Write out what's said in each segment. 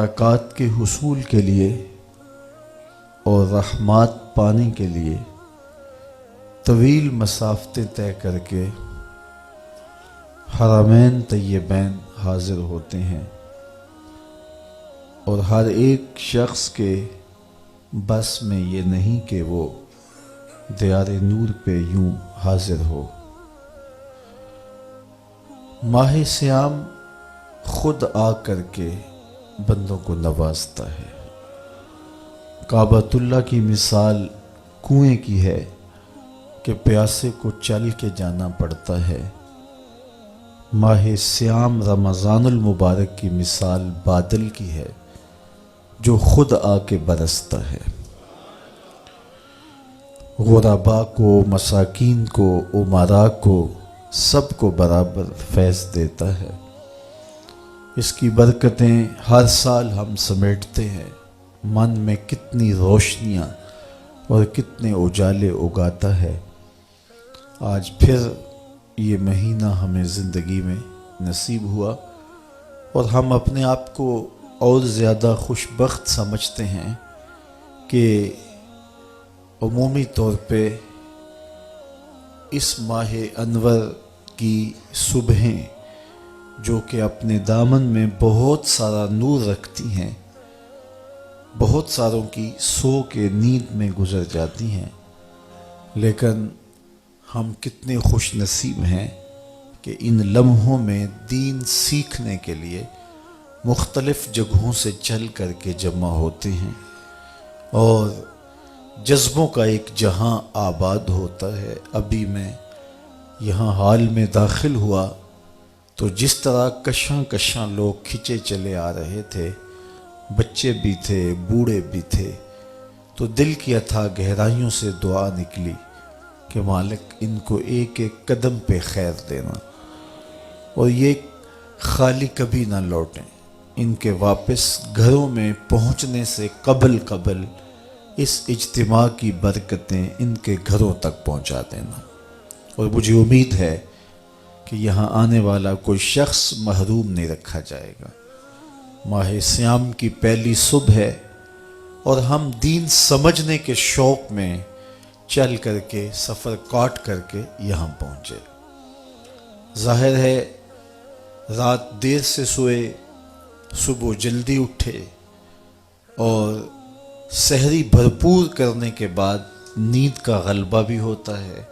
برکات کے حصول کے لیے اور رحمات پانے کے لیے طویل مسافتیں طے کر کے حرمین طیبین حاضر ہوتے ہیں، اور ہر ایک شخص کے بس میں یہ نہیں کہ وہ دیار نور پہ یوں حاضر ہو۔ ماہ سیام خود آ کر کے بندوں کو نوازتا ہے۔ کعبۃ اللہ کی مثال کنویں کی ہے کہ پیاسے کو چل کے جانا پڑتا ہے۔ ماہ سیام رمضان المبارک کی مثال بادل کی ہے جو خود آ کے برستا ہے، غرباء کو، مساکین کو، امراء کو، سب کو برابر فیض دیتا ہے۔ اس کی برکتیں ہر سال ہم سمیٹتے ہیں، من میں کتنی روشنیاں اور کتنے اجالے اگاتا ہے۔ آج پھر یہ مہینہ ہمیں زندگی میں نصیب ہوا اور ہم اپنے آپ کو اور زیادہ خوش بخت سمجھتے ہیں کہ عمومی طور پہ اس ماہ انور کی صبحیں جو کہ اپنے دامن میں بہت سارا نور رکھتی ہیں، بہت ساروں کی سو کے نیند میں گزر جاتی ہیں، لیکن ہم کتنے خوش نصیب ہیں کہ ان لمحوں میں دین سیکھنے کے لیے مختلف جگہوں سے چل کر کے جمع ہوتے ہیں اور جذبوں کا ایک جہاں آباد ہوتا ہے۔ ابھی میں یہاں حال میں داخل ہوا تو جس طرح کشاں کشاں لوگ کھچے چلے آ رہے تھے، بچے بھی تھے، بوڑھے بھی تھے، تو دل کی اتھاہ گہرائیوں سے دعا نکلی کہ مالک ان کو ایک ایک قدم پہ خیر دینا اور یہ خالی کبھی نہ لوٹیں، ان کے واپس گھروں میں پہنچنے سے قبل اس اجتماع کی برکتیں ان کے گھروں تک پہنچا دینا۔ اور مجھے امید ہے کہ یہاں آنے والا کوئی شخص محروم نہیں رکھا جائے گا۔ ماہ سیام کی پہلی صبح ہے اور ہم دین سمجھنے کے شوق میں چل کر کے سفر کاٹ کر کے یہاں پہنچے۔ ظاہر ہے رات دیر سے سوئے، صبح جلدی اٹھے اور سحری بھرپور کرنے کے بعد نیند کا غلبہ بھی ہوتا ہے،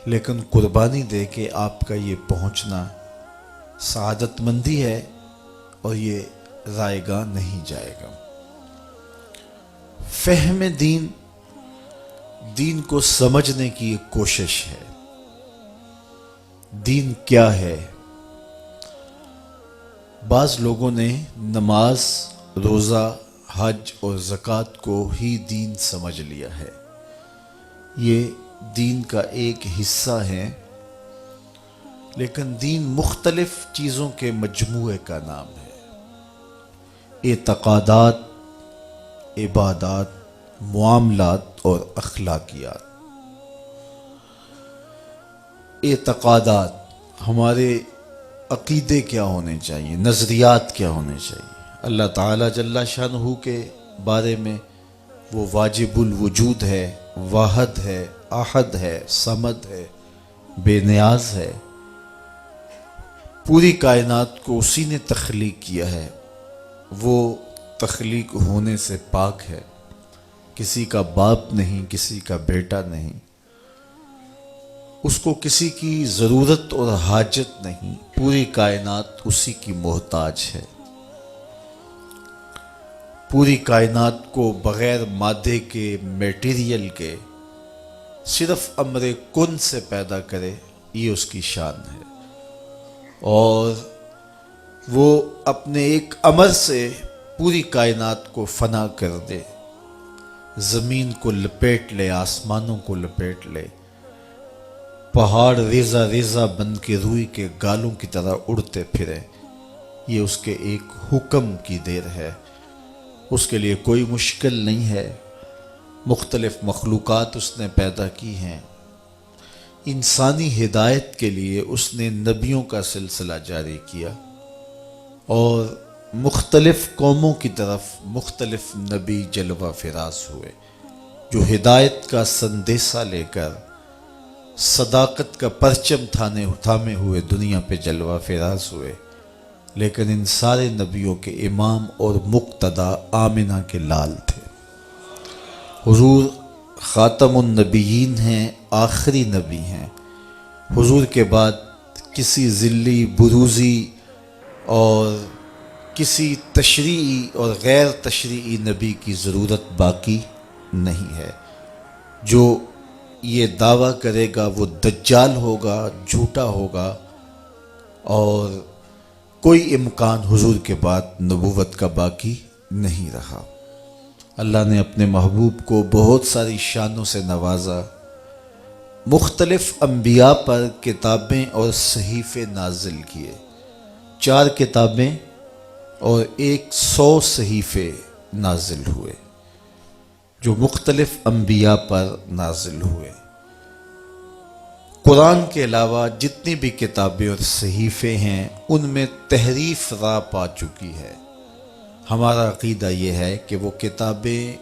لیکن قربانی دے کے آپ کا یہ پہنچنا سعادت مندی ہے اور یہ رائے گاہ نہیں جائے گا۔ فہم دین کو سمجھنے کی ایک کوشش ہے۔ دین کیا ہے؟ بعض لوگوں نے نماز، روزہ، حج اور زکوٰۃ کو ہی دین سمجھ لیا ہے۔ یہ دین کا ایک حصہ ہے، لیکن دین مختلف چیزوں کے مجموعے کا نام ہے۔ اعتقادات، عبادات، معاملات اور اخلاقیات۔ اعتقادات، ہمارے عقیدے کیا ہونے چاہیے، نظریات کیا ہونے چاہیے اللہ تعالیٰ جل شانہ کے بارے میں۔ وہ واجب الوجود ہے، واحد ہے، احد ہے، صمد ہے، بے نیاز ہے، پوری کائنات کو اسی نے تخلیق کیا ہے، وہ تخلیق ہونے سے پاک ہے، کسی کا باپ نہیں، کسی کا بیٹا نہیں، اس کو کسی کی ضرورت اور حاجت نہیں، پوری کائنات اسی کی محتاج ہے۔ پوری کائنات کو بغیر مادے کے، میٹیریل کے، صرف امر کن سے پیدا کرے، یہ اس کی شان ہے، اور وہ اپنے ایک امر سے پوری کائنات کو فنا کر دے، زمین کو لپیٹ لے، آسمانوں کو لپیٹ لے، پہاڑ ریزہ ریزہ بن کے روئی کے گالوں کی طرح اڑتے پھرے، یہ اس کے ایک حکم کی دیر ہے، اس کے لیے کوئی مشکل نہیں ہے۔ مختلف مخلوقات اس نے پیدا کی ہیں، انسانی ہدایت کے لیے اس نے نبیوں کا سلسلہ جاری کیا، اور مختلف قوموں کی طرف مختلف نبی جلوہ فراز ہوئے جو ہدایت کا سندیسہ لے کر صداقت کا پرچم تھامے ہوئے دنیا پہ جلوہ فراز ہوئے، لیکن ان سارے نبیوں کے امام اور مقتدا آمنہ کے لال تھے۔ حضور خاتم النبیین ہیں، آخری نبی ہیں۔ حضور کے بعد کسی ذلی بروزی اور کسی تشریعی اور غیر تشریعی نبی کی ضرورت باقی نہیں ہے۔ جو یہ دعویٰ کرے گا وہ دجال ہوگا، جھوٹا ہوگا، اور کوئی امکان حضور کے بعد نبوت کا باقی نہیں رہا۔ اللہ نے اپنے محبوب کو بہت ساری شانوں سے نوازا، مختلف انبیاء پر کتابیں اور صحیفے نازل کیے، 4 کتابیں اور 100 صحیفے نازل ہوئے جو مختلف انبیاء پر نازل ہوئے۔ قرآن کے علاوہ جتنی بھی کتابیں اور صحیفے ہیں ان میں تحریف راہ پا چکی ہے۔ ہمارا عقیدہ یہ ہے کہ وہ کتابیں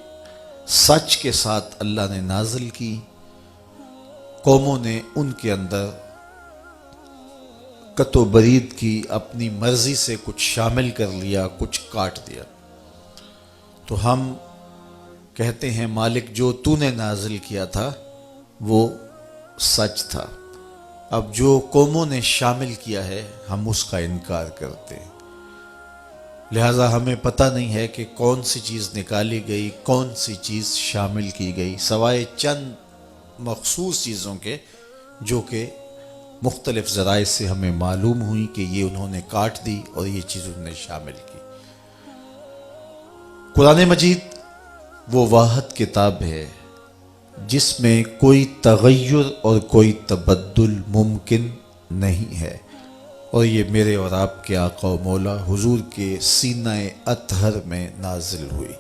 سچ کے ساتھ اللہ نے نازل کی، قوموں نے ان کے اندر قط و برید کی، اپنی مرضی سے کچھ شامل کر لیا، کچھ کاٹ دیا۔ تو ہم کہتے ہیں مالک جو تو نے نازل کیا تھا وہ سچ تھا، اب جو قوموں نے شامل کیا ہے ہم اس کا انکار کرتے ہیں، لہٰذا ہمیں پتہ نہیں ہے کہ کون سی چیز نکالی گئی، کون سی چیز شامل کی گئی، سوائے چند مخصوص چیزوں کے جو کہ مختلف ذرائع سے ہمیں معلوم ہوئی کہ یہ انہوں نے کاٹ دی اور یہ چیز انہوں نے شامل کی۔ قرآن مجید وہ واحد کتاب ہے جس میں کوئی تغیر اور کوئی تبدل ممکن نہیں ہے، اور یہ میرے اور آپ کے آقا و مولا حضور کے سینہ اطہر میں نازل ہوئی،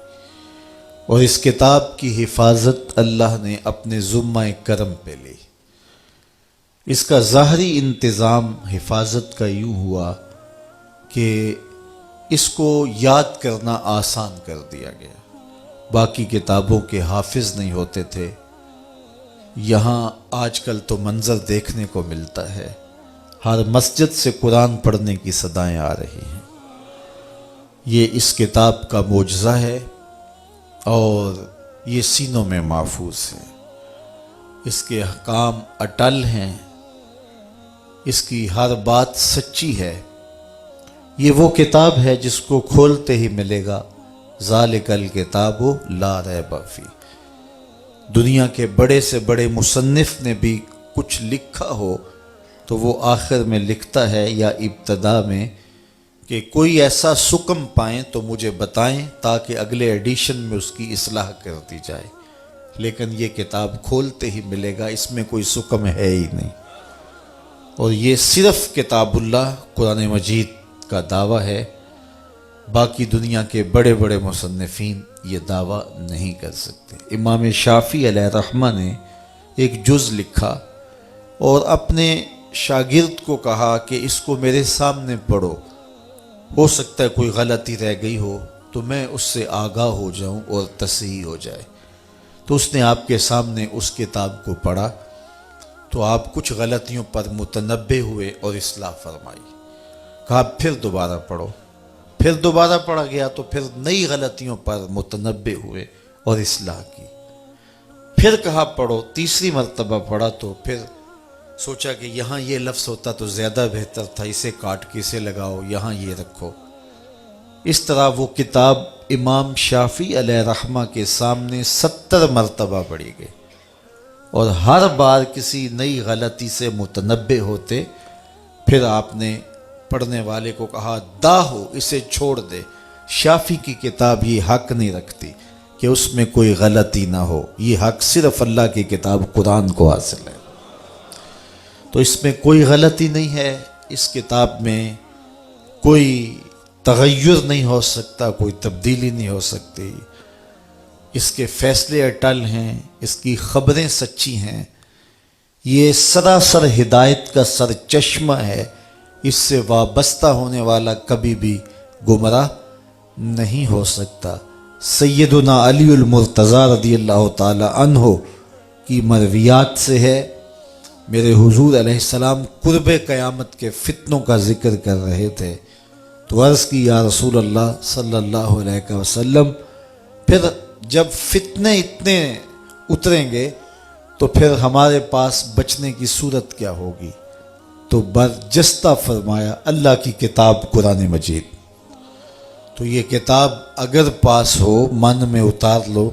اور اس کتاب کی حفاظت اللہ نے اپنے ذمہ کرم پہ لی۔ اس کا ظاہری انتظام حفاظت کا یوں ہوا کہ اس کو یاد کرنا آسان کر دیا گیا۔ باقی کتابوں کے حافظ نہیں ہوتے تھے، یہاں آج کل تو منظر دیکھنے کو ملتا ہے، ہر مسجد سے قرآن پڑھنے کی صدائیں آ رہی ہیں۔ یہ اس کتاب کا معجزہ ہے اور یہ سینوں میں محفوظ ہے، اس کے احکام اٹل ہیں، اس کی ہر بات سچی ہے۔ یہ وہ کتاب ہے جس کو کھولتے ہی ملے گا ذالک الکتاب لا ریب فیہ۔ دنیا کے بڑے سے بڑے مصنف نے بھی کچھ لکھا ہو تو وہ آخر میں لکھتا ہے یا ابتدا میں کہ کوئی ایسا سکم پائیں تو مجھے بتائیں تاکہ اگلے ایڈیشن میں اس کی اصلاح کر دی جائے، لیکن یہ کتاب کھولتے ہی ملے گا اس میں کوئی سکم ہے ہی نہیں۔ اور یہ صرف کتاب اللہ قرآن مجید کا دعویٰ ہے، باقی دنیا کے بڑے بڑے مصنفین یہ دعویٰ نہیں کر سکتے۔ امام شافعی علیہ رحمہ نے ایک جز لکھا اور اپنے شاگرد کو کہا کہ اس کو میرے سامنے پڑھو، ہو سکتا ہے کوئی غلطی رہ گئی ہو تو میں اس سے آگاہ ہو جاؤں اور تصحیح ہو جائے۔ تو اس نے آپ کے سامنے اس کتاب کو پڑھا تو آپ کچھ غلطیوں پر متنبہ ہوئے اور اصلاح فرمائی۔ کہا پھر دوبارہ پڑھو، پھر دوبارہ پڑھا گیا تو پھر نئی غلطیوں پر متنبہ ہوئے اور اصلاح کی۔ پھر کہا پڑھو، تیسری مرتبہ پڑھا تو پھر سوچا کہ یہاں یہ لفظ ہوتا تو زیادہ بہتر تھا، اسے کاٹ کے اسے لگاؤ، یہاں یہ رکھو۔ اس طرح وہ کتاب امام شافعی علیہ رحمہ کے سامنے 70 مرتبہ پڑھی گئی، اور ہر بار کسی نئی غلطی سے متنبہ ہوتے۔ پھر آپ نے پڑھنے والے کو کہا داہو، اسے چھوڑ دے، شافعی کی کتاب یہ حق نہیں رکھتی کہ اس میں کوئی غلطی نہ ہو، یہ حق صرف اللہ کی کتاب قرآن کو حاصل ہے۔ تو اس میں کوئی غلطی نہیں ہے، اس کتاب میں کوئی تغیر نہیں ہو سکتا، کوئی تبدیلی نہیں ہو سکتی، اس کے فیصلے اٹل ہیں، اس کی خبریں سچی ہیں، یہ سراسر ہدایت کا سرچشمہ ہے، اس سے وابستہ ہونے والا کبھی بھی گمراہ نہیں ہو سکتا۔ سیدنا علی المرتضی رضی اللہ تعالی عنہ کی مرویات سے ہے، میرے حضور علیہ السلام قرب قیامت کے فتنوں کا ذکر کر رہے تھے تو عرض کی یا رسول اللہ صلی اللہ علیہ وسلم، پھر جب فتنے اتنے اتریں گے تو پھر ہمارے پاس بچنے کی صورت کیا ہوگی؟ تو برجستہ فرمایا اللہ کی کتاب قرآن مجید، تو یہ کتاب اگر پاس ہو، من میں اتار لو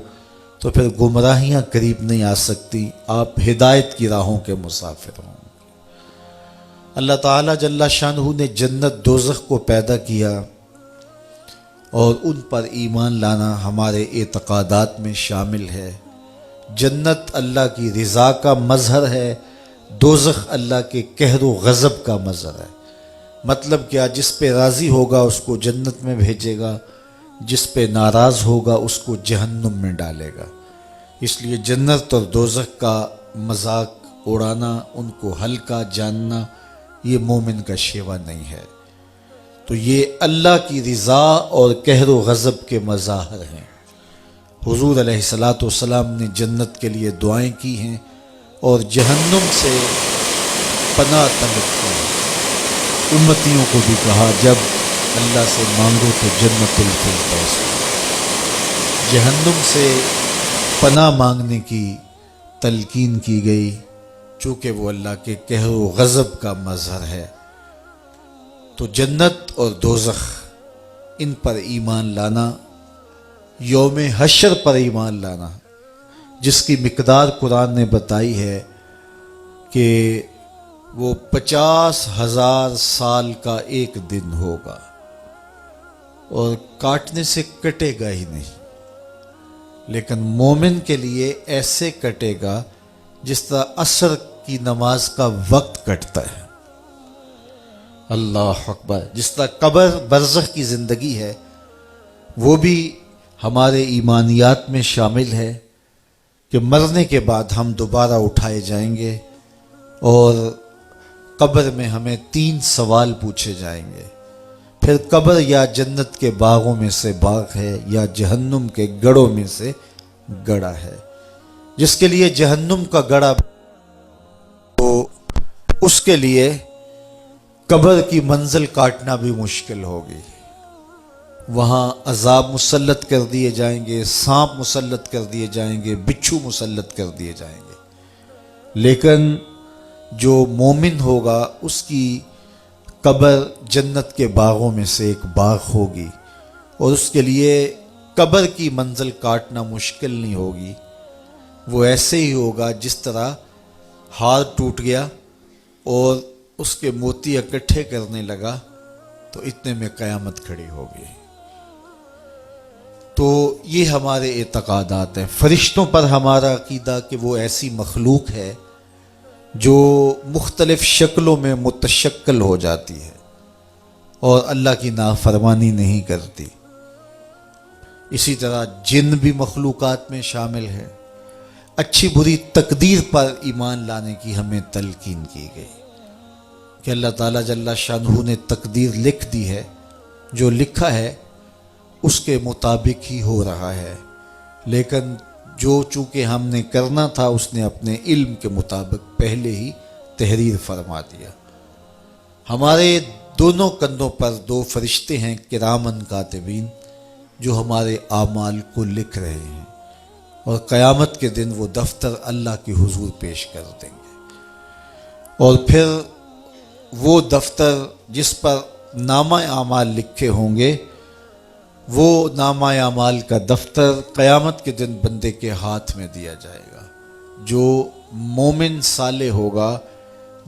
تو پھر گمراہیاں قریب نہیں آ سکتی، آپ ہدایت کی راہوں کے مسافر ہوں۔ اللہ تعالیٰ جل شانہ نے جنت دوزخ کو پیدا کیا اور ان پر ایمان لانا ہمارے اعتقادات میں شامل ہے۔ جنت اللہ کی رضا کا مظہر ہے، دوزخ اللہ کے قہر و غضب کا مظہر ہے۔ مطلب کیا؟ جس پہ راضی ہوگا اس کو جنت میں بھیجے گا، جس پہ ناراض ہوگا اس کو جہنم میں ڈالے گا۔ اس لیے جنت اور دوزخ کا مذاق اڑانا، ان کو ہلکا جاننا، یہ مومن کا شیوا نہیں ہے۔ تو یہ اللہ کی رضا اور قہر و غضب کے مظاہر ہیں۔ حضور علیہ الصلاۃ والسلام نے جنت کے لیے دعائیں کی ہیں اور جہنم سے پناہ طلب کی ہے۔ امتیوں کو بھی کہا جب اللہ سے مانگو تو جنت الفردوس، جہنم سے پناہ مانگنے کی تلقین کی گئی، چونکہ وہ اللہ کے قہر و غضب کا مظہر ہے۔ تو جنت اور دوزخ، ان پر ایمان لانا، یوم حشر پر ایمان لانا، جس کی مقدار قرآن نے بتائی ہے کہ وہ 50,000 سال کا ایک دن ہوگا اور کاٹنے سے کٹے گا ہی نہیں، لیکن مومن کے لیے ایسے کٹے گا جس طرح عصر کی نماز کا وقت کٹتا ہے۔ اللہ اکبر! جس طرح قبر برزخ کی زندگی ہے، وہ بھی ہمارے ایمانیات میں شامل ہے کہ مرنے کے بعد ہم دوبارہ اٹھائے جائیں گے اور قبر میں ہمیں 3 سوال پوچھے جائیں گے۔ پھر قبر یا جنت کے باغوں میں سے باغ ہے یا جہنم کے گڑھوں میں سے گڑھا ہے۔ جس کے لیے جہنم کا گڑھا، تو اس کے لیے قبر کی منزل کاٹنا بھی مشکل ہوگی۔ وہاں عذاب مسلط کر دیے جائیں گے، سانپ مسلط کر دیے جائیں گے، بچھو مسلط کر دیے جائیں گے، لیکن جو مومن ہوگا اس کی قبر جنت کے باغوں میں سے ایک باغ ہوگی اور اس کے لیے قبر کی منزل کاٹنا مشکل نہیں ہوگی۔ وہ ایسے ہی ہوگا جس طرح ہار ٹوٹ گیا اور اس کے موتی اکٹھے کرنے لگا تو اتنے میں قیامت کھڑی ہوگی۔ تو یہ ہمارے اعتقادات ہیں۔ فرشتوں پر ہمارا عقیدہ کہ وہ ایسی مخلوق ہے جو مختلف شکلوں میں متشکل ہو جاتی ہے اور اللہ کی نافرمانی نہیں کرتی۔ اسی طرح جن بھی مخلوقات میں شامل ہے۔ اچھی بری تقدیر پر ایمان لانے کی ہمیں تلقین کی گئی کہ اللہ تعالیٰ جل شانہ نے تقدیر لکھ دی ہے، جو لکھا ہے اس کے مطابق ہی ہو رہا ہے، لیکن جو چونکہ ہم نے کرنا تھا اس نے اپنے علم کے مطابق پہلے ہی تحریر فرما دیا۔ ہمارے دونوں کندھوں پر 2 فرشتے ہیں کرامن کاتبین، جو ہمارے اعمال کو لکھ رہے ہیں اور قیامت کے دن وہ دفتر اللہ کے حضور پیش کر دیں گے، اور پھر وہ دفتر جس پر نامہ اعمال لکھے ہوں گے، وہ نامہ اعمال کا دفتر قیامت کے دن بندے کے ہاتھ میں دیا جائے گا۔ جو مومن صالح ہوگا،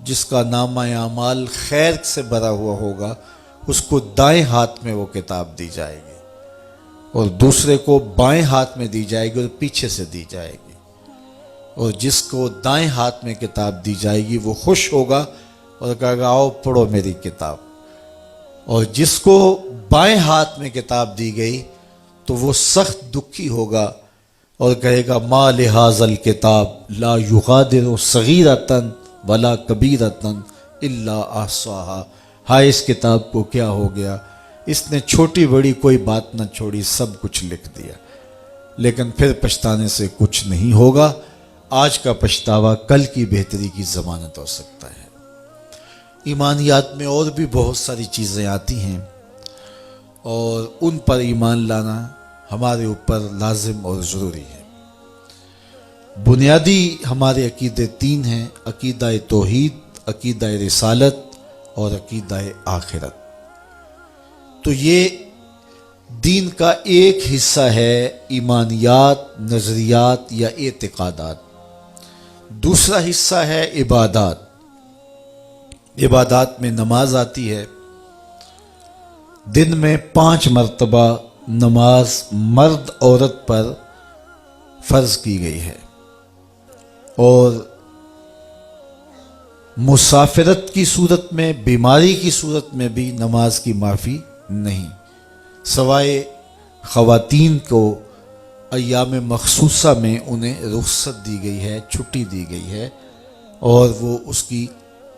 جس کا نامہ اعمال خیر سے بھرا ہوا ہوگا، اس کو دائیں ہاتھ میں وہ کتاب دی جائے گی اور دوسرے کو بائیں ہاتھ میں دی جائے گی اور پیچھے سے دی جائے گی، اور جس کو دائیں ہاتھ میں کتاب دی جائے گی وہ خوش ہوگا اور کہے گا آؤ پڑھو میری کتاب، اور جس کو بائیں ہاتھ میں کتاب دی گئی تو وہ سخت دکھی ہوگا اور کہے گا ما لہذا الکتاب لا یغادر صغیرۃ ولا کبیرۃ الا احصاها، ہائے اس کتاب کو کیا ہو گیا، اس نے چھوٹی بڑی کوئی بات نہ چھوڑی، سب کچھ لکھ دیا، لیکن پھر پچھتانے سے کچھ نہیں ہوگا۔ آج کا پچھتاوا کل کی بہتری کی ضمانت ہو سکتا ہے۔ ایمانیات میں اور بھی بہت ساری چیزیں آتی ہیں اور ان پر ایمان لانا ہمارے اوپر لازم اور ضروری ہے۔ بنیادی ہمارے عقیدے تین ہیں: عقیدہ توحید، عقیدہ رسالت اور عقیدہ آخرت۔ تو یہ دین کا ایک حصہ ہے ایمانیات، نظریات یا اعتقادات۔ دوسرا حصہ ہے عبادات۔ عبادات میں نماز آتی ہے۔ دن میں 5 مرتبہ نماز مرد عورت پر فرض کی گئی ہے، اور مسافرت کی صورت میں، بیماری کی صورت میں بھی نماز کی معافی نہیں، سوائے خواتین کو ایام مخصوصہ میں انہیں رخصت دی گئی ہے، چھٹی دی گئی ہے، اور وہ اس کی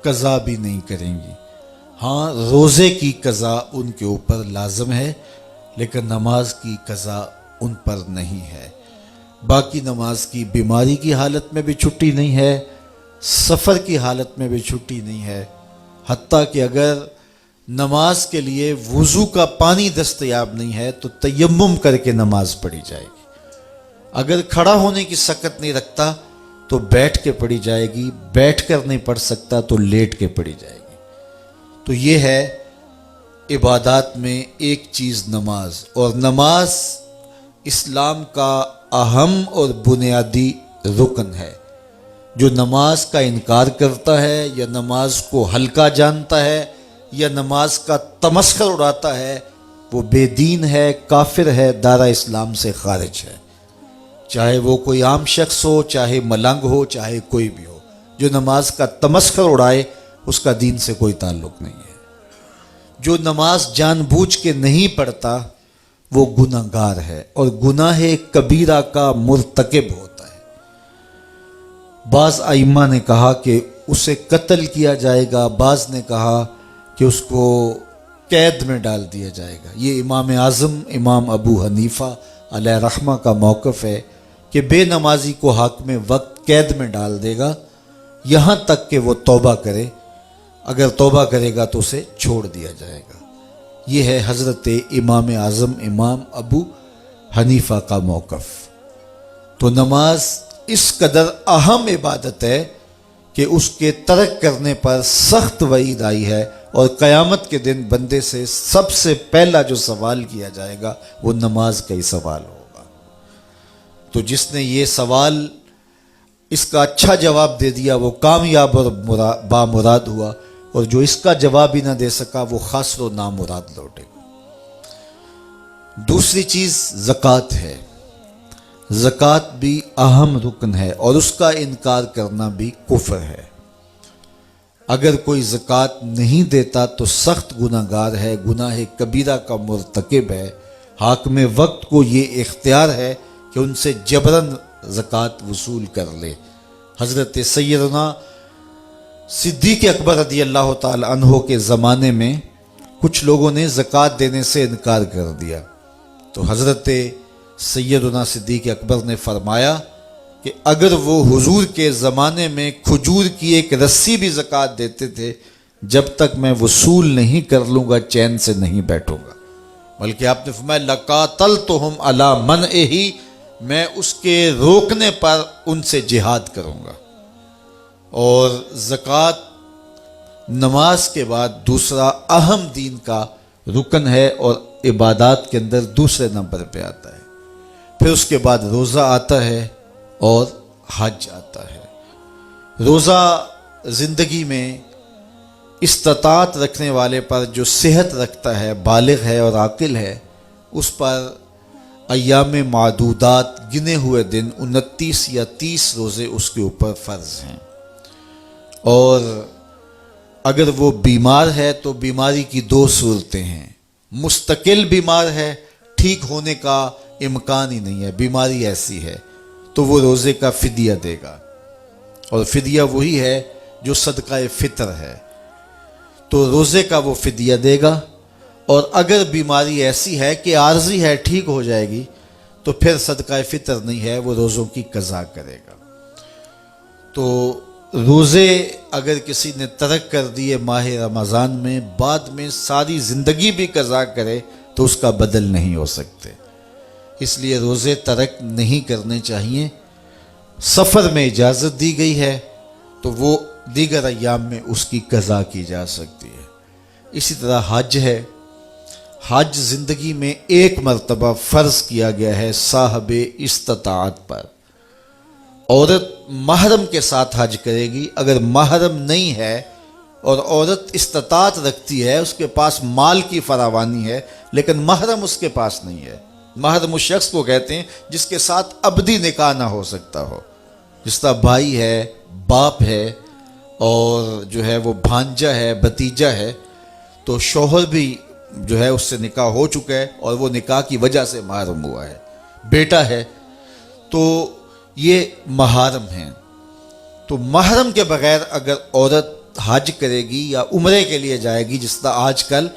قضا بھی نہیں کریں گی۔ ہاں، روزے کی قضا ان کے اوپر لازم ہے، لیکن نماز کی قضا ان پر نہیں ہے۔ باقی نماز کی بیماری کی حالت میں بھی چھٹی نہیں ہے، سفر کی حالت میں بھی چھٹی نہیں ہے، حتیٰ کہ اگر نماز کے لیے وضو کا پانی دستیاب نہیں ہے تو تیمم کر کے نماز پڑھی جائے گی۔ اگر کھڑا ہونے کی سکت نہیں رکھتا تو بیٹھ کے پڑھی جائے گی، بیٹھ کر نہیں پڑھ سکتا تو لیٹ کے پڑھی جائے گی۔ تو یہ ہے عبادات میں ایک چیز نماز، اور نماز اسلام کا اہم اور بنیادی رکن ہے۔ جو نماز کا انکار کرتا ہے یا نماز کو ہلکا جانتا ہے یا نماز کا تمسخر اڑاتا ہے، وہ بے دین ہے، کافر ہے، دائرہ اسلام سے خارج ہے۔ چاہے وہ کوئی عام شخص ہو، چاہے ملنگ ہو، چاہے کوئی بھی ہو، جو نماز کا تمسخر اڑائے اس کا دین سے کوئی تعلق نہیں ہے۔ جو نماز جان بوجھ کے نہیں پڑھتا وہ گناہ گار ہے، اور گناہ کبیرہ کا مرتکب ہوتا ہے۔ بعض ائمہ نے کہا کہ اسے قتل کیا جائے گا، بعض نے کہا کہ اس کو قید میں ڈال دیا جائے گا۔ یہ امام اعظم امام ابو حنیفہ علیہ رحمہ کا موقف ہے کہ بے نمازی کو حاکم وقت قید میں ڈال دے گا یہاں تک کہ وہ توبہ کرے، اگر توبہ کرے گا تو اسے چھوڑ دیا جائے گا۔ یہ ہے حضرت امام اعظم امام ابو حنیفہ کا موقف۔ تو نماز اس قدر اہم عبادت ہے کہ اس کے ترک کرنے پر سخت وعید آئی ہے، اور قیامت کے دن بندے سے سب سے پہلا جو سوال کیا جائے گا وہ نماز کا ہی سوال ہوگا۔ تو جس نے یہ سوال اس کا اچھا جواب دے دیا وہ کامیاب اور بامراد ہوا، اور جو اس کا جواب ہی نہ دے سکا وہ خاسر و نامراد لوٹے گا۔ دوسری چیز زکوٰۃ ہے۔ زکوٰۃ بھی اہم رکن ہے، اور اس کا انکار کرنا بھی کفر ہے۔ اگر کوئی زکوٰۃ نہیں دیتا تو سخت گناہ گار ہے، گناہ کبیرہ کا مرتکب ہے۔ حاکم وقت کو یہ اختیار ہے کہ ان سے جبراً زکوٰۃ وصول کر لے۔ حضرت سیدنا صدیق اکبر رضی اللہ تعالی عنہ کے زمانے میں کچھ لوگوں نے زکوٰۃ دینے سے انکار کر دیا، تو حضرت سیدنا صدیق اکبر نے فرمایا کہ اگر وہ حضور کے زمانے میں کھجور کی ایک رسی بھی زکوٰۃ دیتے تھے، جب تک میں وصول نہیں کر لوں گا چین سے نہیں بیٹھوں گا، بلکہ آپ نے فرمایا لَقَاتَلْتُهُمْ عَلَىٰ مَنْعِهِ، میں اس کے روکنے پر ان سے جہاد کروں گا۔ اور زکوٰۃ نماز کے بعد دوسرا اہم دین کا رکن ہے، اور عبادات کے اندر دوسرے نمبر پہ آتا ہے۔ پھر اس کے بعد روزہ آتا ہے اور حج آتا ہے۔ روزہ زندگی میں استطاعت رکھنے والے پر، جو صحت رکھتا ہے، بالغ ہے اور عاقل ہے، اس پر ایام معدودات، گنے ہوئے دن 29 یا 30 روزے اس کے اوپر فرض ہیں۔ اور اگر وہ بیمار ہے تو بیماری کی 2 صورتیں ہیں: مستقل بیمار ہے، ٹھیک ہونے کا امکان ہی نہیں ہے، بیماری ایسی ہے، تو وہ روزے کا فدیہ دے گا، اور فدیہ وہی ہے جو صدقہ فطر ہے، تو روزے کا وہ فدیہ دے گا۔ اور اگر بیماری ایسی ہے کہ عارضی ہے ٹھیک ہو جائے گی تو پھر صدقہ فطر نہیں ہے، وہ روزوں کی قضا کرے گا۔ تو روزے اگر کسی نے ترک کر دیے ماہ رمضان میں، بعد میں ساری زندگی بھی قضا کرے تو اس کا بدل نہیں ہو سکتے، اس لیے روزے ترک نہیں کرنے چاہیے۔ سفر میں اجازت دی گئی ہے تو وہ دیگر ایام میں اس کی قضا کی جا سکتی ہے۔ اسی طرح حج ہے، حج زندگی میں ایک مرتبہ فرض کیا گیا ہے صاحب استطاعت پر۔ عورت محرم کے ساتھ حج کرے گی، اگر محرم نہیں ہے اور عورت استطاعت رکھتی ہے، اس کے پاس مال کی فراوانی ہے لیکن محرم اس کے پاس نہیں ہے۔ محرم اس شخص کو کہتے ہیں جس کے ساتھ ابدی نکاح نہ ہو سکتا ہو، جس طرح بھائی ہے، باپ ہے، اور جو ہے وہ بھانجا ہے، بھتیجا ہے، تو شوہر بھی جو ہے اس سے نکاح ہو چکا ہے اور وہ نکاح کی وجہ سے محرم ہوا ہے، بیٹا ہے، تو یہ محارم ہیں۔ تو محرم کے بغیر اگر عورت حج کرے گی یا عمرے کے لیے جائے گی، جس طرح آج کل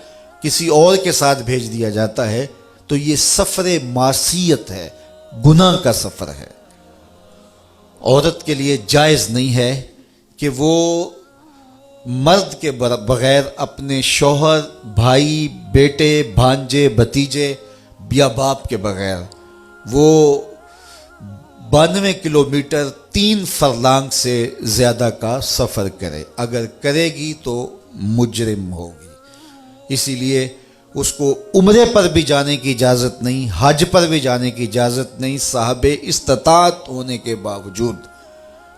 کسی اور کے ساتھ بھیج دیا جاتا ہے، تو یہ سفر معصیت ہے، گناہ کا سفر ہے۔ عورت کے لیے جائز نہیں ہے کہ وہ مرد کے بغیر اپنے شوہر، بھائی، بیٹے، بھانجے، بھتیجے یا باپ کے بغیر وہ 92 کلومیٹر 3 فرلانگ سے زیادہ کا سفر کرے۔ اگر کرے گی تو مجرم ہوگی، اسی لیے اس کو عمرے پر بھی جانے کی اجازت نہیں، حج پر بھی جانے کی اجازت نہیں صاحب استطاعت ہونے کے باوجود۔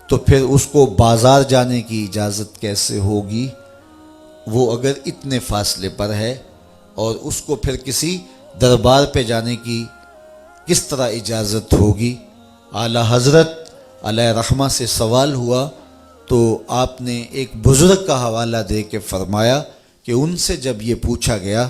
تو پھر اس کو بازار جانے کی اجازت کیسے ہوگی؟ وہ اگر اتنے فاصلے پر ہے، اور اس کو پھر کسی دربار پہ جانے کی کس طرح اجازت ہوگی؟ اعلیٰ حضرت علیہ رحمہ سے سوال ہوا تو آپ نے ایک بزرگ کا حوالہ دے کے فرمایا کہ ان سے جب یہ پوچھا گیا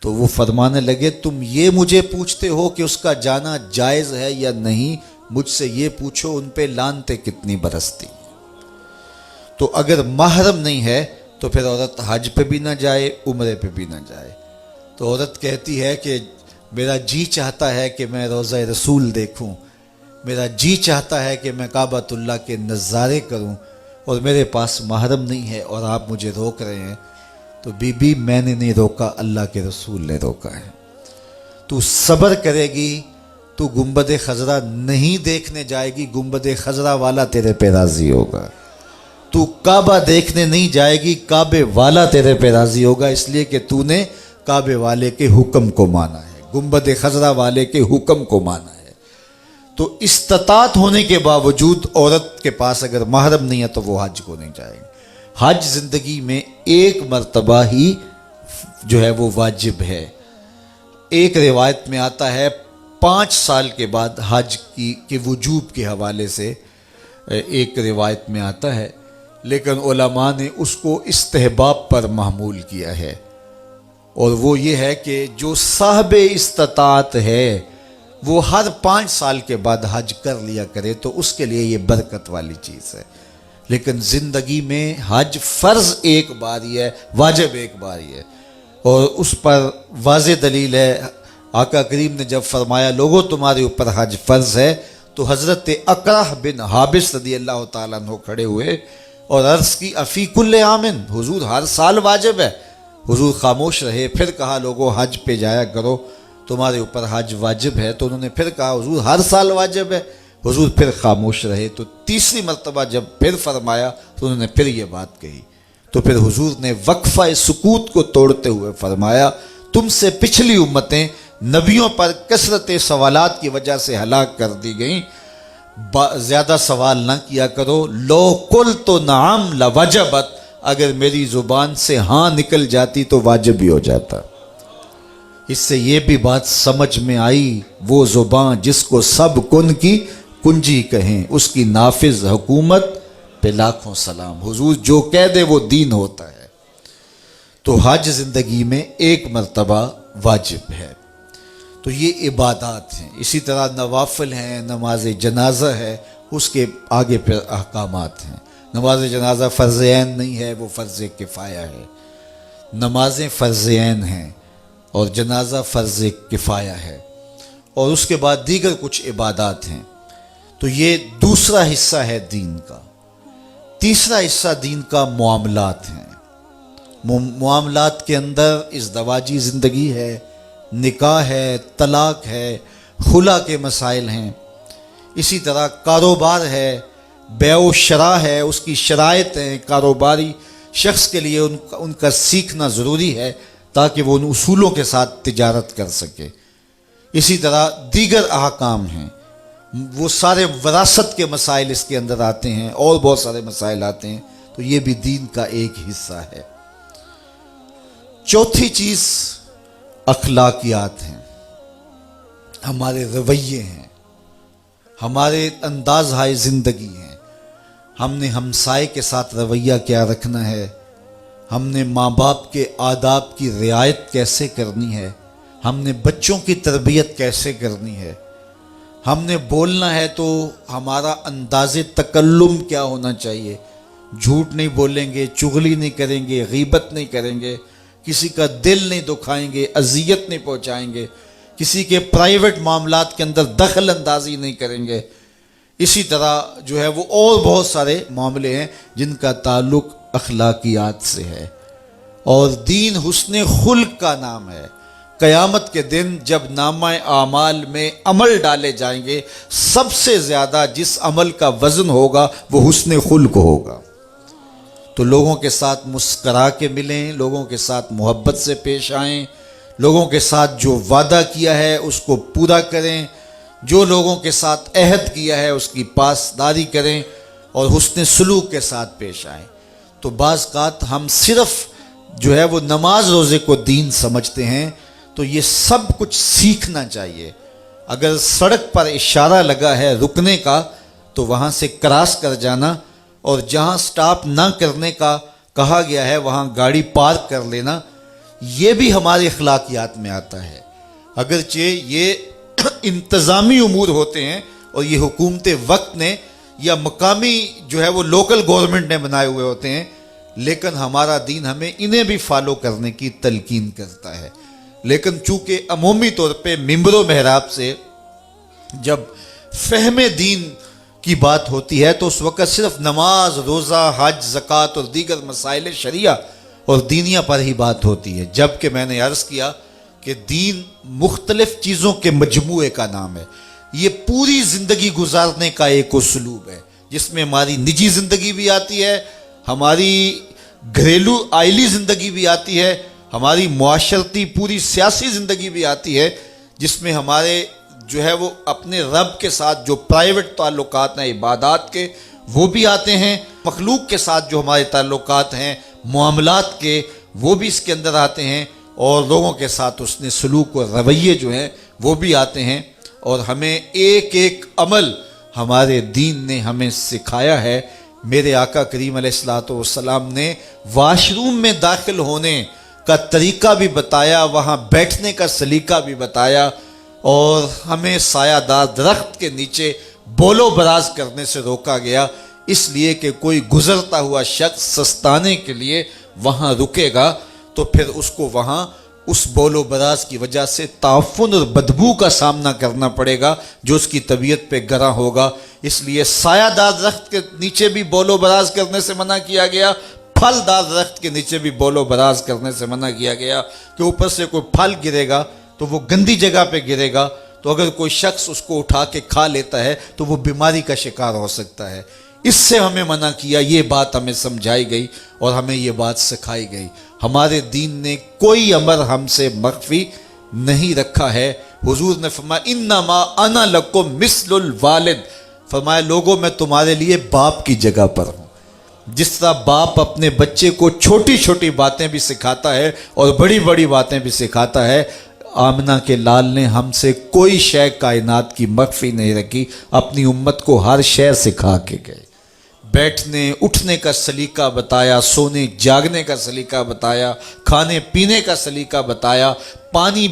تو وہ فرمانے لگے، تم یہ مجھے پوچھتے ہو کہ اس کا جانا جائز ہے یا نہیں، مجھ سے یہ پوچھو ان پہ لعنتیں کتنی برستی۔ تو اگر محرم نہیں ہے تو پھر عورت حج پہ بھی نہ جائے، عمرے پہ بھی نہ جائے۔ تو عورت کہتی ہے کہ میرا جی چاہتا ہے کہ میں روضہ رسول دیکھوں، میرا جی چاہتا ہے کہ میں کعبۃ اللہ کے نظارے کروں، اور میرے پاس محرم نہیں ہے اور آپ مجھے روک رہے ہیں۔ تو بی بی میں نے نہیں روکا، اللہ کے رسول نے روکا ہے۔ تو صبر کرے گی تو گنبد خضرا نہیں دیکھنے جائے گی، گنبد خضرا والا تیرے پہ راضی ہوگا۔ تو کعبہ دیکھنے نہیں جائے گی، کعبے والا تیرے پہ راضی ہوگا، اس لیے کہ تو نے کعبے والے کے حکم کو مانا ہے، گنبد خضرا والے کے حکم کو مانا ہے۔ تو استطاعت ہونے کے باوجود عورت کے پاس اگر محرم نہیں ہے تو وہ حج کو نہیں جائے گی۔ حج زندگی میں ایک مرتبہ ہی جو ہے وہ واجب ہے۔ ایک روایت میں آتا ہے 5 سال کے بعد حج کی وجوب کے حوالے سے ایک روایت میں آتا ہے، لیکن علماء نے اس کو استحباب پر محمول کیا ہے، اور وہ یہ ہے کہ جو صاحب استطاعت ہے وہ ہر 5 سال کے بعد حج کر لیا کرے تو اس کے لیے یہ برکت والی چیز ہے۔ لیکن زندگی میں حج فرض ایک بار ہی ہے، واجب ایک بار ہی ہے، اور اس پر واضح دلیل ہے۔ آقا کریم نے جب فرمایا لوگوں تمہارے اوپر حج فرض ہے، تو حضرت اقرع بن حابس رضی اللہ تعالیٰ عنہ کھڑے ہوئے اور عرض کی افی کل عامن، حضور ہر سال واجب ہے۔ حضور خاموش رہے، پھر کہا لوگوں حج پہ جایا کرو، تمہارے اوپر حج واجب ہے۔ تو انہوں نے پھر کہا حضور ہر سال واجب ہے، حضور پھر خاموش رہے۔ تو تیسری مرتبہ جب پھر فرمایا تو انہوں نے پھر یہ بات کہی، تو پھر حضور نے وقفہ سکوت کو توڑتے ہوئے فرمایا تم سے پچھلی امتیں نبیوں پر کثرت سوالات کی وجہ سے ہلاک کر دی گئیں، زیادہ سوال نہ کیا کرو۔ لو قلت نعم لوجبت، اگر میری زبان سے ہاں نکل جاتی تو واجب بھی ہو جاتا۔ اس سے یہ بھی بات سمجھ میں آئی، وہ زبان جس کو سب کن کی کنجی کہیں، اس کی نافذ حکومت پہ لاکھوں سلام۔ حضور جو کہہ دے وہ دین ہوتا ہے۔ تو حج زندگی میں ایک مرتبہ واجب ہے۔ تو یہ عبادات ہیں۔ اسی طرح نوافل ہیں، نماز جنازہ ہے، اس کے آگے پھر احکامات ہیں۔ نماز جنازہ فرض عین نہیں ہے، وہ فرض کفایہ ہے۔ نمازیں فرض عین ہیں، اور جنازہ فرض کفایہ ہے، اور اس کے بعد دیگر کچھ عبادات ہیں۔ تو یہ دوسرا حصہ ہے دین کا۔ تیسرا حصہ دین کا معاملات ہیں۔ معاملات کے اندر ازدواجی زندگی ہے، نکاح ہے، طلاق ہے، خلا کے مسائل ہیں، اسی طرح کاروبار ہے، بیع و شراء ہے، اس کی شرائط ہیں، کاروباری شخص کے لیے ان کا سیکھنا ضروری ہے تاکہ وہ ان اصولوں کے ساتھ تجارت کر سکے۔ اسی طرح دیگر احکام ہیں، وہ سارے وراثت کے مسائل اس کے اندر آتے ہیں، اور بہت سارے مسائل آتے ہیں، تو یہ بھی دین کا ایک حصہ ہے۔ چوتھی چیز اخلاقیات ہیں، ہمارے رویے ہیں، ہمارے انداز ہائے زندگی ہیں۔ ہم نے ہمسائے کے ساتھ رویہ کیا رکھنا ہے، ہم نے ماں باپ کے آداب کی رعایت کیسے کرنی ہے، ہم نے بچوں کی تربیت کیسے کرنی ہے، ہم نے بولنا ہے تو ہمارا انداز تکلم کیا ہونا چاہیے، جھوٹ نہیں بولیں گے، چغلی نہیں کریں گے، غیبت نہیں کریں گے، کسی کا دل نہیں دکھائیں گے، اذیت نہیں پہنچائیں گے، کسی کے پرائیویٹ معاملات کے اندر دخل اندازی نہیں کریں گے۔ اسی طرح جو ہے وہ اور بہت سارے معاملے ہیں جن کا تعلق اخلاقیات سے ہے۔ اور دین حسن خلق کا نام ہے۔ قیامت کے دن جب نامہ اعمال میں عمل ڈالے جائیں گے، سب سے زیادہ جس عمل کا وزن ہوگا وہ حسن خلق ہوگا۔ تو لوگوں کے ساتھ مسکرا کے ملیں، لوگوں کے ساتھ محبت سے پیش آئیں، لوگوں کے ساتھ جو وعدہ کیا ہے اس کو پورا کریں، جو لوگوں کے ساتھ عہد کیا ہے اس کی پاسداری کریں، اور حسن سلوک کے ساتھ پیش آئیں۔ تو بعض اوقات ہم صرف جو ہے وہ نماز روزے کو دین سمجھتے ہیں، تو یہ سب کچھ سیکھنا چاہیے۔ اگر سڑک پر اشارہ لگا ہے رکنے کا تو وہاں سے کراس کر جانا، اور جہاں سٹاپ نہ کرنے کا کہا گیا ہے وہاں گاڑی پارک کر لینا، یہ بھی ہماری اخلاقیات میں آتا ہے۔ اگرچہ یہ انتظامی امور ہوتے ہیں اور یہ حکومت وقت نے یا مقامی جو ہے وہ لوکل گورنمنٹ نے بنائے ہوئے ہوتے ہیں، لیکن ہمارا دین ہمیں انہیں بھی فالو کرنے کی تلقین کرتا ہے۔ لیکن چونکہ عمومی طور پہ ممبر و محراب سے جب فہم دین کی بات ہوتی ہے تو اس وقت صرف نماز، روزہ، حج، زکوٰۃ اور دیگر مسائل شریعہ اور دینیہ پر ہی بات ہوتی ہے، جبکہ میں نے عرض کیا کہ دین مختلف چیزوں کے مجموعے کا نام ہے۔ یہ پوری زندگی گزارنے کا ایک اسلوب ہے جس میں ہماری نجی زندگی بھی آتی ہے، ہماری گھریلو آئلی زندگی بھی آتی ہے، ہماری معاشرتی پوری سیاسی زندگی بھی آتی ہے، جس میں ہمارے جو ہے وہ اپنے رب کے ساتھ جو پرائیویٹ تعلقات ہیں عبادات کے وہ بھی آتے ہیں، مخلوق کے ساتھ جو ہمارے تعلقات ہیں معاملات کے وہ بھی اس کے اندر آتے ہیں، اور لوگوں کے ساتھ اس نے سلوک و رویے جو ہیں وہ بھی آتے ہیں۔ اور ہمیں ایک ایک عمل ہمارے دین نے ہمیں سکھایا ہے۔ میرے آقا کریم علیہ الصلوۃ والسلام نے واش روم میں داخل ہونے کا طریقہ بھی بتایا، وہاں بیٹھنے کا سلیقہ بھی بتایا، اور ہمیں سایہ دار درخت کے نیچے بول و براز کرنے سے روکا گیا، اس لیے کہ کوئی گزرتا ہوا شخص سستانے کے لیے وہاں رکے گا تو پھر اس کو وہاں اس بول و براز کی وجہ سے تعفن اور بدبو کا سامنا کرنا پڑے گا جو اس کی طبیعت پہ گراں ہوگا۔ اس لیے سایہ دار درخت کے نیچے بھی بول و براز کرنے سے منع کیا گیا، پھل دار درخت کے نیچے بھی بول و براز کرنے سے منع کیا گیا، کہ اوپر سے کوئی پھل گرے گا تو وہ گندی جگہ پہ گرے گا، تو اگر کوئی شخص اس کو اٹھا کے کھا لیتا ہے تو وہ بیماری کا شکار ہو سکتا ہے۔ اس سے ہمیں منع کیا، یہ بات ہمیں سمجھائی گئی اور ہمیں یہ بات سکھائی گئی۔ ہمارے دین نے کوئی امر ہم سے مخفی نہیں رکھا ہے۔ حضور نے فرمایا انما انا لکم مثل الوالد، فرمایا لوگوں میں تمہارے لیے باپ کی جگہ پر ہوں۔ جس طرح باپ اپنے بچے کو چھوٹی چھوٹی باتیں بھی سکھاتا ہے اور بڑی بڑی باتیں بھی سکھاتا ہے، آمنہ کے لال نے ہم سے کوئی شے کائنات کی مخفی نہیں رکھی، اپنی امت کو ہر شے سکھا کے گئے۔ بیٹھنے اٹھنے کا سلیقہ بتایا، سونے جاگنے کا سلیقہ بتایا، کھانے پینے کا سلیقہ بتایا، پانی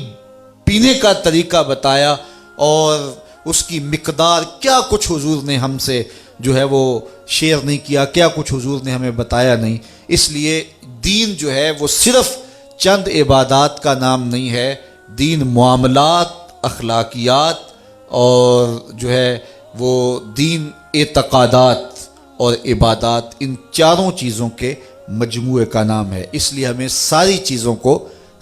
پینے کا طریقہ بتایا، اور اس کی مقدار کیا کچھ حضور نے ہم سے جو ہے وہ شیئر نہیں کیا، کیا کچھ حضور نے ہمیں بتایا نہیں۔ اس لیے دین جو ہے وہ صرف چند عبادات کا نام نہیں ہے، دین معاملات، اخلاقیات اور جو ہے وہ دین اعتقادات اور عبادات، ان چاروں چیزوں کے مجموعے کا نام ہے۔ اس لیے ہمیں ساری چیزوں کو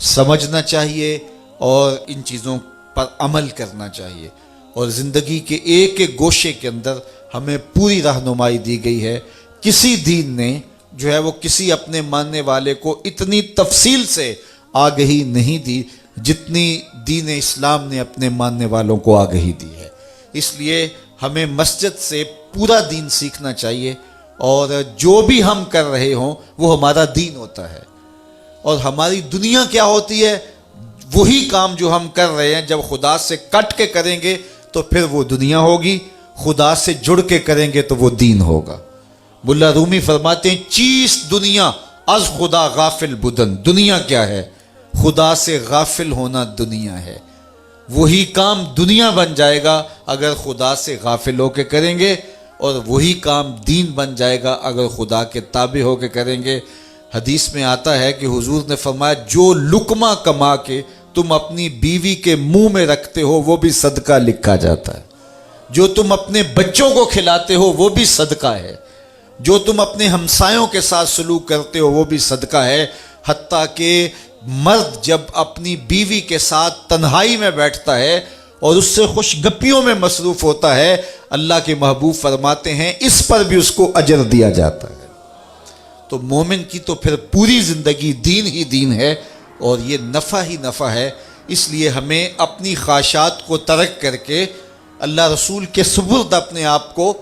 سمجھنا چاہیے اور ان چیزوں پر عمل کرنا چاہیے، اور زندگی کے ایک ایک گوشے کے اندر ہمیں پوری رہنمائی دی گئی ہے۔ کسی دین نے جو ہے وہ کسی اپنے ماننے والے کو اتنی تفصیل سے آگہی نہیں دی جتنی دین اسلام نے اپنے ماننے والوں کو آگہی دی ہے۔ اس لیے ہمیں مسجد سے پورا دین سیکھنا چاہیے، اور جو بھی ہم کر رہے ہوں وہ ہمارا دین ہوتا ہے، اور ہماری دنیا کیا ہوتی ہے؟ وہی کام جو ہم کر رہے ہیں جب خدا سے کٹ کے کریں گے تو پھر وہ دنیا ہوگی، خدا سے جڑ کے کریں گے تو وہ دین ہوگا۔ ملا رومی فرماتے ہیں چیز دنیا از خدا غافل بدن، دنیا کیا ہے؟ خدا سے غافل ہونا دنیا ہے۔ وہی کام دنیا بن جائے گا اگر خدا سے غافل ہو کے کریں گے، اور وہی کام دین بن جائے گا اگر خدا کے تابع ہو کے کریں گے۔ حدیث میں آتا ہے کہ حضور نے فرمایا جو لقمہ کما کے تم اپنی بیوی کے منہ میں رکھتے ہو وہ بھی صدقہ لکھا جاتا ہے، جو تم اپنے بچوں کو کھلاتے ہو وہ بھی صدقہ ہے، جو تم اپنے ہمسایوں کے ساتھ سلوک کرتے ہو وہ بھی صدقہ ہے۔ حتیٰ کہ مرد جب اپنی بیوی کے ساتھ تنہائی میں بیٹھتا ہے اور اس سے خوش گپیوں میں مصروف ہوتا ہے، اللہ کے محبوب فرماتے ہیں اس پر بھی اس کو اجر دیا جاتا ہے۔ تو مومن کی تو پھر پوری زندگی دین ہی دین ہے، اور یہ نفع ہی نفع ہے۔ اس لیے ہمیں اپنی خواہشات کو ترک کر کے اللہ رسول کے سپرد اپنے آپ کو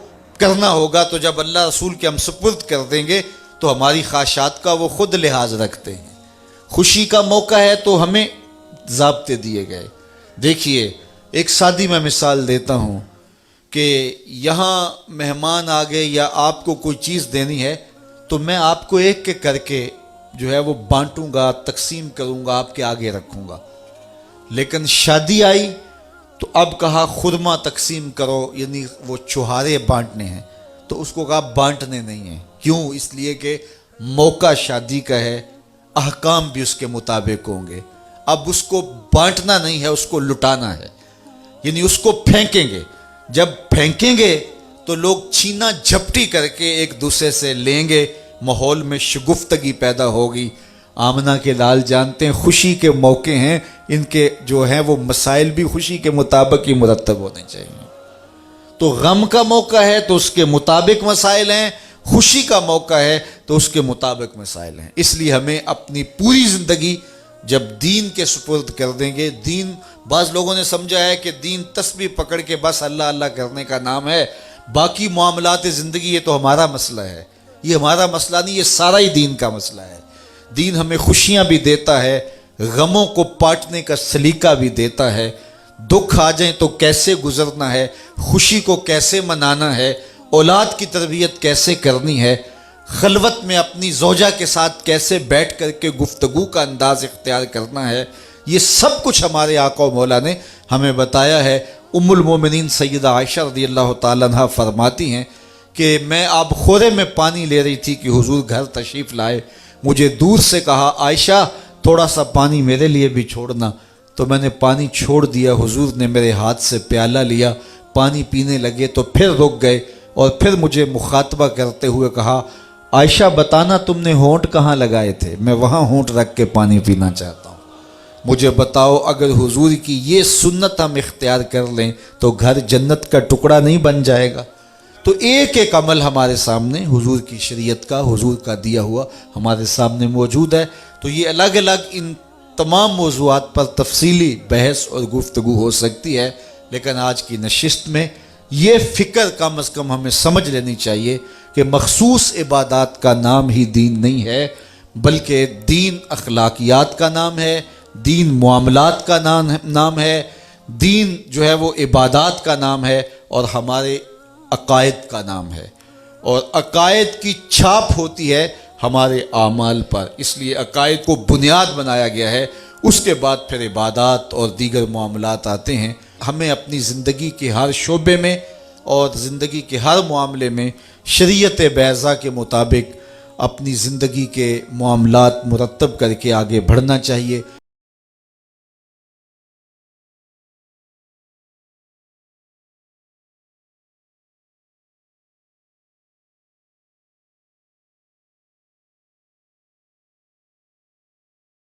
کرنا ہوگا۔ تو جب اللہ رسول کے ہم سپرد کر دیں گے تو ہماری خواہشات کا وہ خود لحاظ رکھتے ہیں۔ خوشی کا موقع ہے تو ہمیں ضابطے دیے گئے۔ دیکھیے ایک سادی میں مثال دیتا ہوں کہ یہاں مہمان آ گئے یا آپ کو کوئی چیز دینی ہے تو میں آپ کو ایک ایک کر کے جو ہے وہ بانٹوں گا، تقسیم کروں گا، آپ کے آگے رکھوں گا۔ لیکن شادی آئی تو اب کہا خرما تقسیم کرو، یعنی وہ چوہارے بانٹنے ہیں، تو اس کو کہا بانٹنے نہیں ہیں۔ کیوں؟ اس لیے کہ موقع شادی کا ہے، احکام بھی اس کے مطابق ہوں گے۔ اب اس کو بانٹنا نہیں ہے، اس کو لٹانا ہے، یعنی اس کو پھینکیں گے۔ جب پھینکیں گے تو لوگ چھینا جھپٹی کر کے ایک دوسرے سے لیں گے، ماحول میں شگفتگی پیدا ہوگی۔ آمنہ کے لال جانتے ہیں خوشی کے موقع ہیں، ان کے جو ہیں وہ مسائل بھی خوشی کے مطابق ہی مرتب ہونے چاہیے۔ تو غم کا موقع ہے تو اس کے مطابق مسائل ہیں، خوشی کا موقع ہے تو اس کے مطابق مسائل ہیں۔ اس لیے ہمیں اپنی پوری زندگی جب دین کے سپرد کر دیں گے، دین بعض لوگوں نے سمجھا ہے کہ دین تسبیح پکڑ کے بس اللہ اللہ کرنے کا نام ہے، باقی معاملات زندگی یہ تو ہمارا مسئلہ ہے۔ یہ ہمارا مسئلہ نہیں، یہ سارا ہی دین کا مسئلہ ہے۔ دین ہمیں خوشیاں بھی دیتا ہے، غموں کو پاٹنے کا سلیقہ بھی دیتا ہے، دکھ آ جائیں تو کیسے گزرنا ہے، خوشی کو کیسے منانا ہے، اولاد کی تربیت کیسے کرنی ہے، خلوت میں اپنی زوجہ کے ساتھ کیسے بیٹھ کر کے گفتگو کا انداز اختیار کرنا ہے، یہ سب کچھ ہمارے آقا و مولا نے ہمیں بتایا ہے۔ ام المومنین سیدہ عائشہ رضی اللہ تعالیٰ عنہ فرماتی ہیں کہ میں آب خورے میں پانی لے رہی تھی کہ حضور گھر تشریف لائے، مجھے دور سے کہا عائشہ تھوڑا سا پانی میرے لیے بھی چھوڑنا، تو میں نے پانی چھوڑ دیا، حضور نے میرے ہاتھ سے پیالہ لیا، پانی پینے لگے تو پھر رک گئے، اور پھر مجھے مخاطبہ کرتے ہوئے کہا عائشہ بتانا تم نے ہونٹ کہاں لگائے تھے، میں وہاں ہونٹ رکھ کے پانی پینا چاہتا ہوں، مجھے بتاؤ اگر حضور کی یہ سنت ہم اختیار کر لیں تو گھر جنت کا ٹکڑا نہیں بن جائے گا۔ تو ایک ایک عمل ہمارے سامنے حضور کی شریعت کا، حضور کا دیا ہوا ہمارے سامنے موجود ہے۔ تو یہ الگ الگ ان تمام موضوعات پر تفصیلی بحث اور گفتگو ہو سکتی ہے، لیکن آج کی نشست میں یہ فکر کم از کم ہمیں سمجھ لینی چاہیے کہ مخصوص عبادات کا نام ہی دین نہیں ہے، بلکہ دین اخلاقیات کا نام ہے، دین معاملات کا نام ہے، دین جو ہے وہ عبادات کا نام ہے، اور ہمارے عقائد کا نام ہے، اور عقائد کی چھاپ ہوتی ہے ہمارے اعمال پر۔ اس لیے عقائد کو بنیاد بنایا گیا ہے، اس کے بعد پھر عبادات اور دیگر معاملات آتے ہیں۔ ہمیں اپنی زندگی کے ہر شعبے میں اور زندگی کے ہر معاملے میں شریعت بیضا کے مطابق اپنی زندگی کے معاملات مرتب کر کے آگے بڑھنا چاہیے